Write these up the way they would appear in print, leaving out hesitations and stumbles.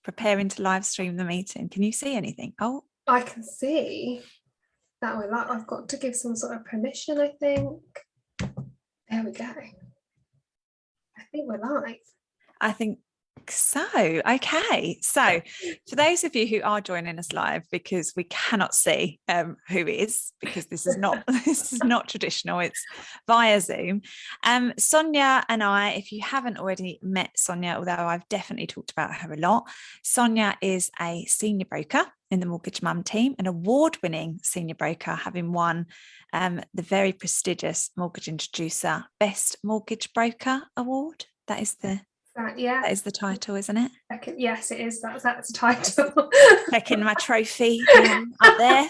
preparing to live stream the meeting. Can you see anything? Oh, I can see that we're like, I've got to give some sort of permission, I think. There we go. I think we're live. I think so. Okay. So for those of you who are joining us live, because we cannot see who is, because this is not traditional, it's via Zoom. Sonya and I, if you haven't already met Sonya, although I've definitely talked about her a lot, Sonya is a senior broker in the Mortgage Mum team, an award-winning senior broker, having won the very prestigious Mortgage Introducer Best Mortgage Broker Award. That is the title, isn't it? Yes, it is. That's the title. Checking my trophy up there.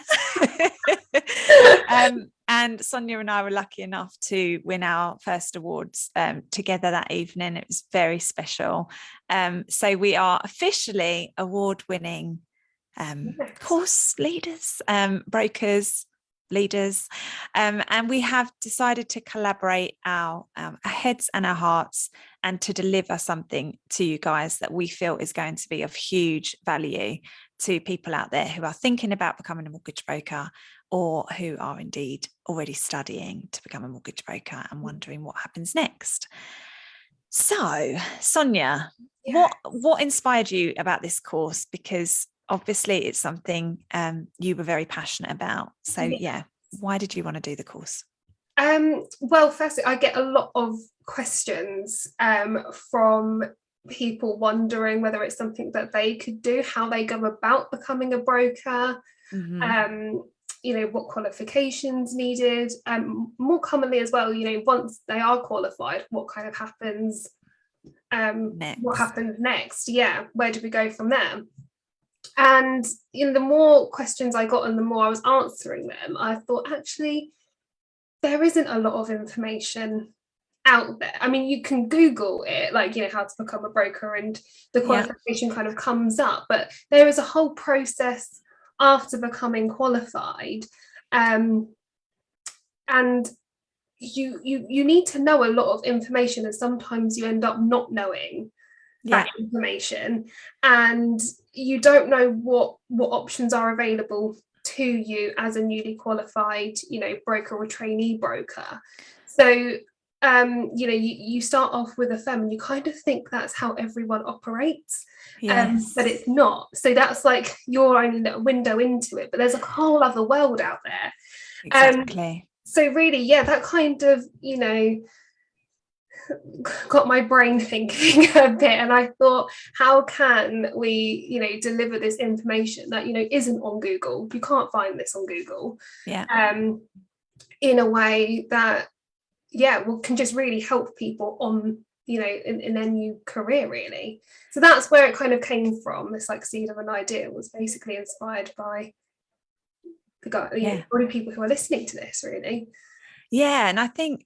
And Sonya and I were lucky enough to win our first awards together that evening. It was very special. So we are officially award-winning course leaders, brokers, leaders, and we have decided to collaborate our heads and our hearts and to deliver something to you guys that we feel is going to be of huge value to people out there who are thinking about becoming a mortgage broker, or who are indeed already studying to become a mortgage broker and wondering what happens next. So, Sonya, what inspired you about this course? Because obviously it's something you were very passionate about. So why did you want to do the course? Well, firstly, I get a lot of questions from people wondering whether it's something that they could do, how they go about becoming a broker, what qualifications needed, more commonly as well, once they are qualified, what kind of happens, what happens next? Where do we go from there? And the more questions I got and the more I was answering them, I thought, actually, there isn't a lot of information out there. I mean, you can Google it, like, how to become a broker, and the qualification kind of comes up, but there is a whole process after becoming qualified. And you need to know a lot of information, and sometimes you end up not knowing that information, and you don't know what options are available to you as a newly qualified broker or trainee broker. So you start off with a firm and you kind of think that's how everyone operates, but it's not. So that's like your only window into it, but there's a whole other world out there. Exactly. So really, that kind of got my brain thinking a bit, and I thought, how can we deliver this information that isn't on Google? You can't find this on Google, in a way that can just really help people on in their new career, really. So that's where it kind of came from. This seed of an idea was basically inspired by the guy, people who are listening to this, really. And I think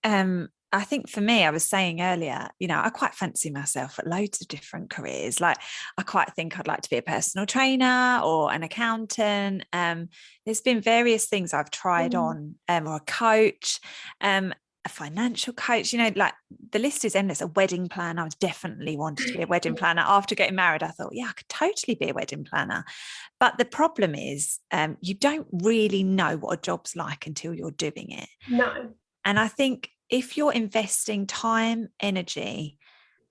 for me, I was saying earlier, I quite fancy myself at loads of different careers. Like, I quite think I'd like to be a personal trainer or an accountant. There's been various things I've tried on, or a coach, a financial coach, like the list is endless. A wedding planner. I was definitely wanted to be a wedding planner. After getting married, I thought, I could totally be a wedding planner. But the problem is, you don't really know what a job's like until you're doing it. No. And I think if you're investing time, energy,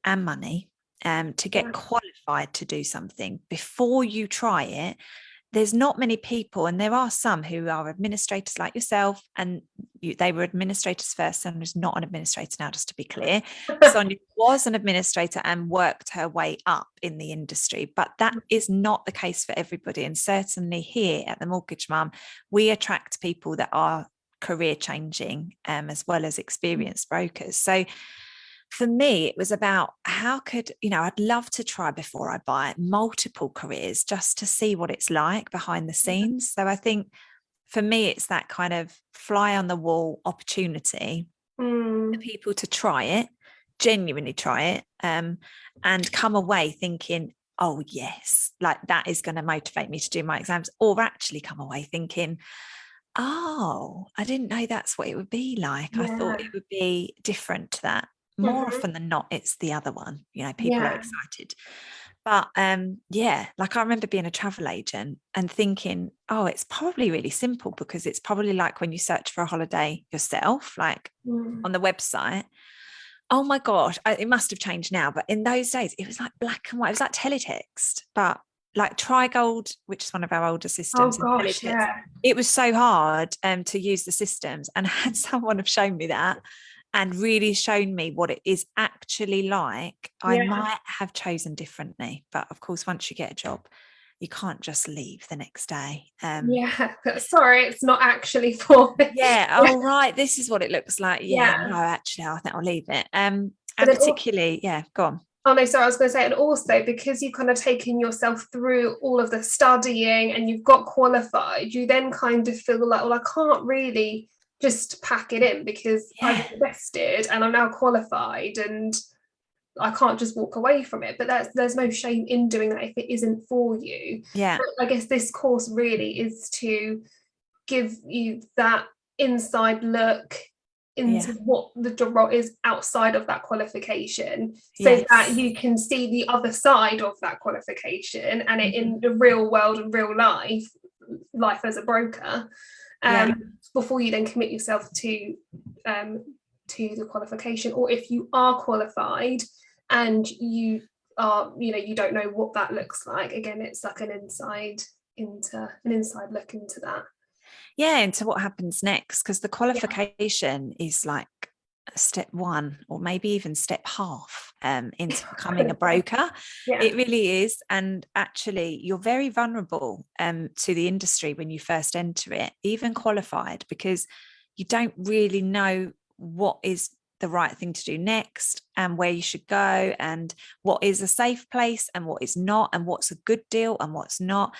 and money to get qualified to do something before you try it, there's not many people, and there are some who are administrators like yourself, and they were administrators first. Sonya's not an administrator now, just to be clear. Sonya was an administrator and worked her way up in the industry, but that is not the case for everybody. And certainly here at the Mortgage Mum, we attract people that are career changing, as well as experienced brokers. So for me, it was about how could, I'd love to try before I buy multiple careers just to see what it's like behind the scenes. So I think for me, it's that kind of fly on the wall opportunity for people to try it, genuinely try it, and come away thinking, oh yes, like that is going to motivate me to do my exams, or actually come away thinking, oh, I didn't know that's what it would be like. I thought it would be different to that. more often than not, it's the other one. You know, people are Yeah. excited. But yeah, like I remember being a travel agent and thinking, oh, it's probably really simple, because it's probably like when you search for a holiday yourself, like on the website. Oh my gosh, it must have changed now. But in those days, it was like black and white. It was like teletext, but like Trigold, which is one of our older Oh systems, and gosh, teletext. yeah. It was so hard to use the systems. And had someone have shown me that and really shown me what it is actually like, I Yeah. might have chosen differently. But of course, once you get a job, you can't just leave the next day. Yeah. Sorry, it's not actually for me. Yeah. Oh, right. This is what it looks like. Yeah. Yeah. No, actually, I think I'll leave it. And But then particularly, yeah, go on. oh no, sorry, I was going to say, and also because you've kind of taken yourself through all of the studying and you've got qualified, you then kind of feel like, well, I can't really just pack it in because I've Yeah. invested and I'm now qualified and I can't just walk away from it. But there's no shame in doing that if it isn't for you. Yeah. But I guess this course really is to give you that inside look into Yeah. what the job role is outside of that qualification, so that Yes. you can see the other side of that qualification and it Mhm. in the real world and real life as a broker, Yeah. before you then commit yourself to the qualification. Or if you are qualified and you are, you don't know what that looks like, again, it's like an inside look into that. Yeah. Into what happens next, because the Yeah. qualification is like step one, or maybe even step half into becoming a broker. Yeah. It really is. And actually, you're very vulnerable to the industry when you first enter it, even qualified, because you don't really know what is the right thing to do next, and where you should go, and what is a safe place and what is not, and what's a good deal and what's not.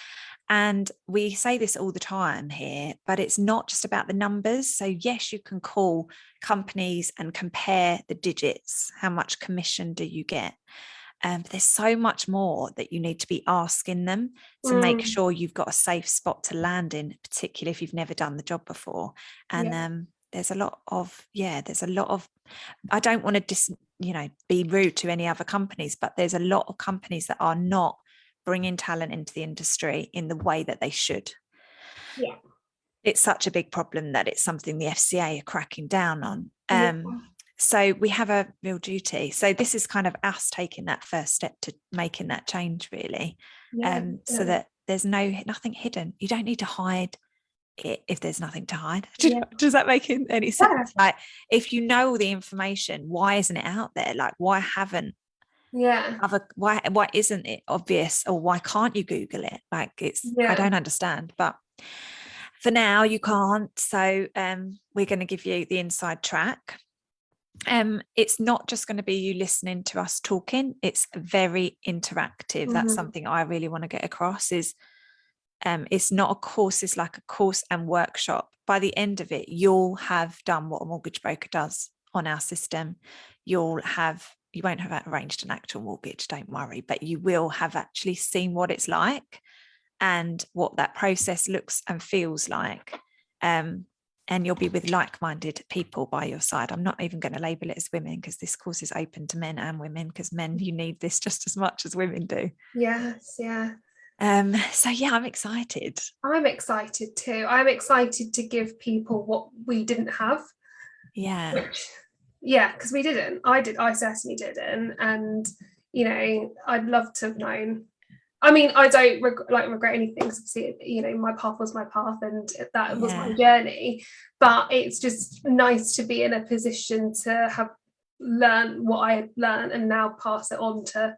And we say this all the time here, but it's not just about the numbers. So yes, you can call companies and compare the digits. How much commission do you get? But there's so much more that you need to be asking them to make sure you've got a safe spot to land in, particularly if you've never done the job before. And Yeah. there's a lot of, I don't want to be rude to any other companies, but there's a lot of companies that are not bringing talent into the industry in the way that they should. Yeah. It's such a big problem that it's something the FCA are cracking down on. Yeah. So we have a real duty. So this is kind of us taking that first step to making that change, really. Yeah. So that there's nothing hidden. You don't need to hide it if there's nothing to hide. Yeah. Does that make any sense? Like, if you know all the information, why isn't it out there? Like, why haven't Yeah. why isn't it obvious, or why can't you Google it? Like, I don't understand. But for now you can't. So we're going to give you the inside track. It's not just going to be you listening to us talking. It's very interactive. That's something I really want to get across. Is it's not a course, it's like a course and workshop. By the end of it, you'll have done what a mortgage broker does on our system. You won't have arranged an actual mortgage, don't worry, but you will have actually seen what it's like and what that process looks and feels like. And you'll be with like-minded people by your side. I'm not even going to label it as women, because this course is open to men and women, because men, you need this just as much as women do. Yes, yeah. So yeah, I'm excited. I'm excited too. I'm excited to give people what we didn't have. Yeah. Because we didn't. I certainly didn't. And I'd love to have known. I mean, I don't regret anything. My path was my path, and that was my journey. But it's just nice to be in a position to have learned what I had learned and now pass it on to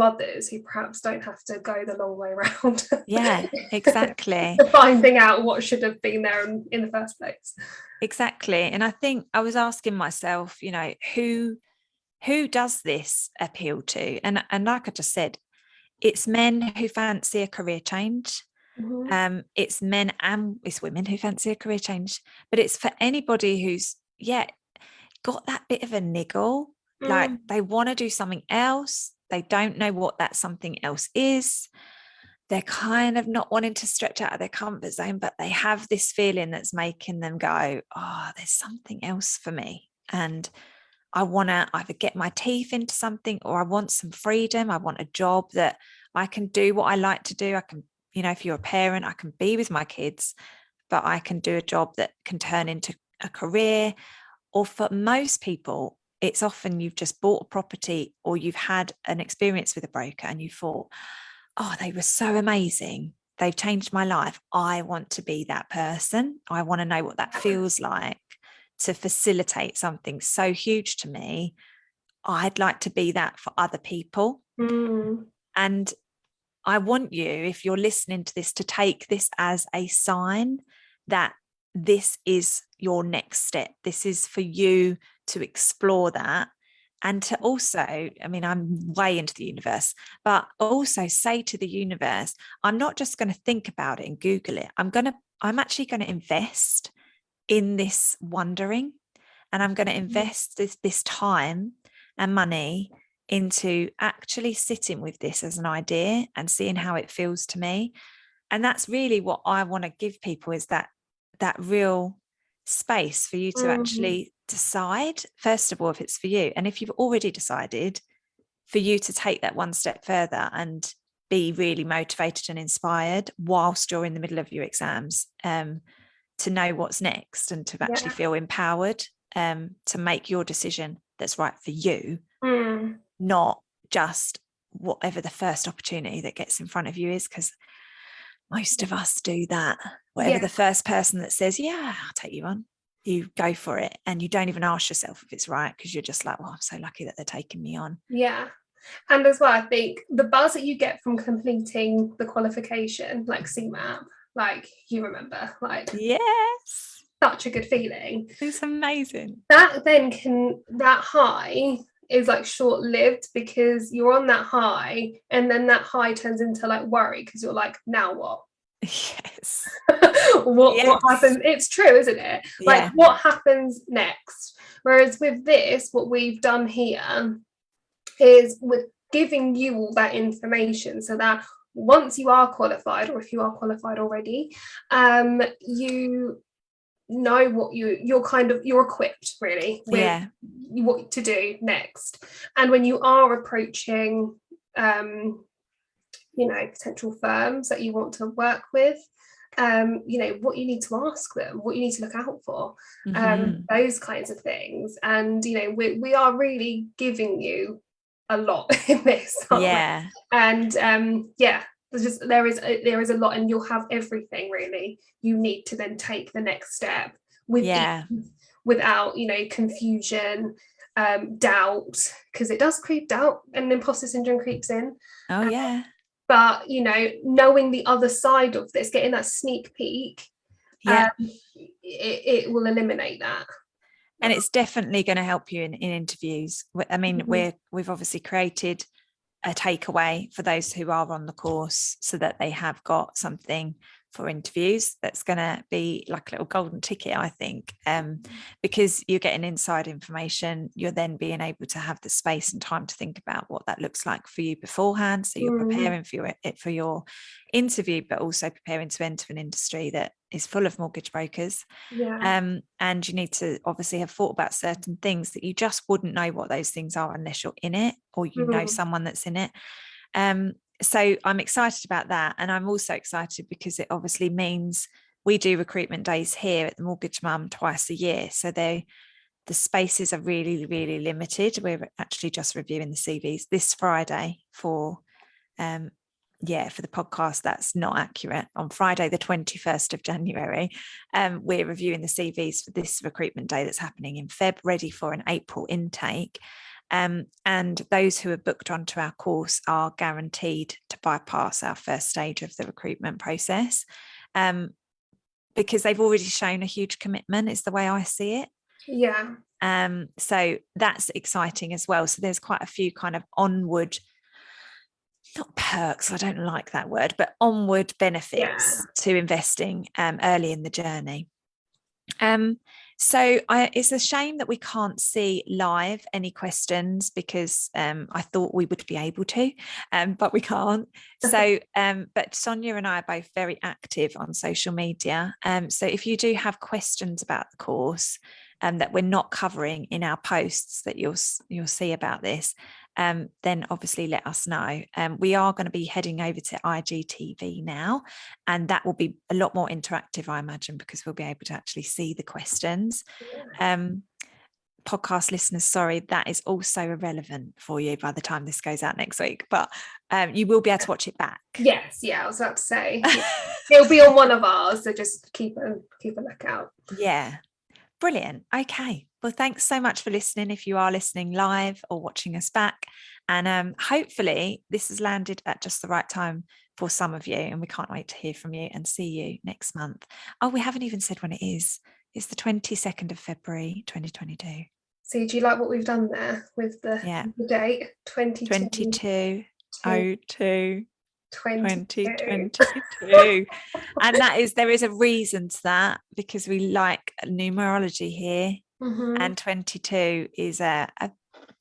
others who perhaps don't have to go the long way around. Yeah, exactly. Finding out what should have been there in the first place. Exactly. And I think I was asking myself, who does this appeal to? And like I just said, it's men who fancy a career change. It's men and it's women who fancy a career change, but it's for anybody who's got that bit of a niggle, like they want to do something else. They don't know what that something else is. They're kind of not wanting to stretch out of their comfort zone, but they have this feeling that's making them go, oh, there's something else for me. And I want to either get my teeth into something, or I want some freedom. I want a job that I can do what I like to do. I can, if you're a parent, I can be with my kids, but I can do a job that can turn into a career. Or for most people, it's often you've just bought a property, or you've had an experience with a broker and you thought, oh, they were so amazing. They've changed my life. I want to be that person. I want to know what that feels like to facilitate something so huge to me. I'd like to be that for other people. And I want you, if you're listening to this, to take this as a sign that this is your next step. This is for you to explore that. And to also, I mean, I'm way into the universe, but also say to the universe, I'm not just going to think about it and Google it. I'm actually going to invest in this wondering, and I'm going to invest this time and money into actually sitting with this as an idea and seeing how it feels to me. And that's really what I want to give people, is that real space for you to actually decide, first of all, if it's for you. And if you've already decided, for you to take that one step further and be really motivated and inspired whilst you're in the middle of your exams, to know what's next and to actually feel empowered to make your decision that's right for you, not just whatever the first opportunity that gets in front of you is, because most of us do that. Whatever the first person that says, yeah, I'll take you on, you go for it, and you don't even ask yourself if it's right, because you're just like, well, I'm so lucky that they're taking me on. Yeah. And as well, I think the buzz that you get from completing the qualification, like CeMAP, like, you remember, like, yes, such a good feeling. It's amazing. That high is like short-lived, because you're on that high, and then that high turns into like worry, because you're like, now what? Yes. What happens? It's true, isn't it? Like, what happens next? Whereas with this, what we've done here is we're giving you all that information, so that once you are qualified, or if you are qualified already, you know what you're equipped really with what to do next. And when you are approaching potential firms that you want to work with, what you need to ask them, what you need to look out for, those kinds of things. And we are really giving you a lot in this, aren't we? And there is a lot, and you'll have everything really you need to then take the next step without confusion, doubt, because it does creep, doubt and imposter syndrome creeps in. But knowing the other side of this, getting that sneak peek, it will eliminate that. And it's definitely going to help you in interviews. I mean, we've obviously created a takeaway for those who are on the course, so that they have got something for interviews that's going to be like a little golden ticket, I think, because you're getting inside information. You're then being able to have the space and time to think about what that looks like for you beforehand, so you're preparing for your interview, but also preparing to enter an industry that is full of mortgage brokers. And you need to obviously have thought about certain things that you just wouldn't know what those things are unless you're in it, or know someone that's in it. So I'm excited about that. And I'm also excited because it obviously means we do recruitment days here at the Mortgage Mum twice a year. So the spaces are really, really limited. We're actually just reviewing the CVs this Friday for the podcast. That's not accurate. On Friday, the 21st of January, we're reviewing the CVs for this recruitment day that's happening in Feb, ready for an April intake. And those who are booked onto our course are guaranteed to bypass our first stage of the recruitment process, because they've already shown a huge commitment, is the way I see it. So that's exciting as well. So there's quite a few kind of onward, not perks, I don't like that word, but onward benefits to investing early in the journey. So it's a shame that we can't see live any questions, because I thought we would be able to, but we can't. So, but Sonya and I are both very active on social media. So if you do have questions about the course, that we're not covering in our posts that you'll see about this, then obviously let us know. We are going to be heading over to IGTV now, and that will be a lot more interactive, I imagine, because we'll be able to actually see the questions. Podcast listeners, sorry, that is also irrelevant for you by the time this goes out next week, but you will be able to watch it back. Yes, I was about to say it'll be on one of ours, so just keep a lookout. Yeah, brilliant. Okay, well, thanks so much for listening, if you are listening live or watching us back, and hopefully this has landed at just the right time for some of you, and we can't wait to hear from you and see you next month. Oh, we haven't even said when it is. It's the 22nd of February 2022. So do you like what we've done there with the date? 22/02/2022. And there is a reason to that, because we like numerology here, and 22 is a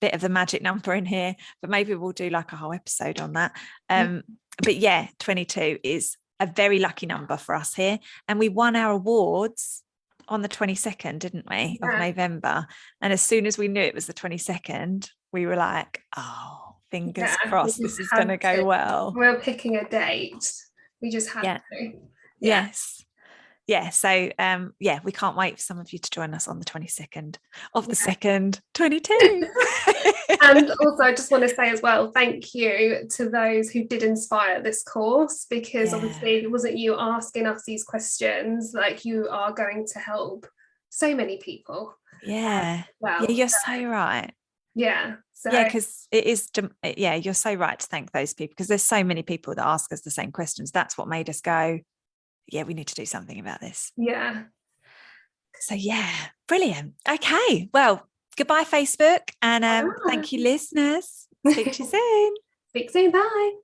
bit of the magic number in here, but maybe we'll do like a whole episode on that. But yeah, 22 is a very lucky number for us here, and we won our awards on the 22nd, didn't we, of November? And as soon as we knew it was the 22nd, we were like, oh, fingers crossed, this is going to go well. We're picking a date. We just had to. Yes. Yeah. So we can't wait for some of you to join us on the 22nd of the 2nd, 22. And also, I just want to say as well, thank you to those who did inspire this course, because obviously it wasn't you asking us these questions, like you are going to help so many people. You're so right. Because it is, you're so right to thank those people, because there's so many people that ask us the same questions. That's what made us go, we need to do something about this. So brilliant. Okay, well, goodbye Facebook, and thank you, listeners. Speak to you soon. Speak soon. Bye.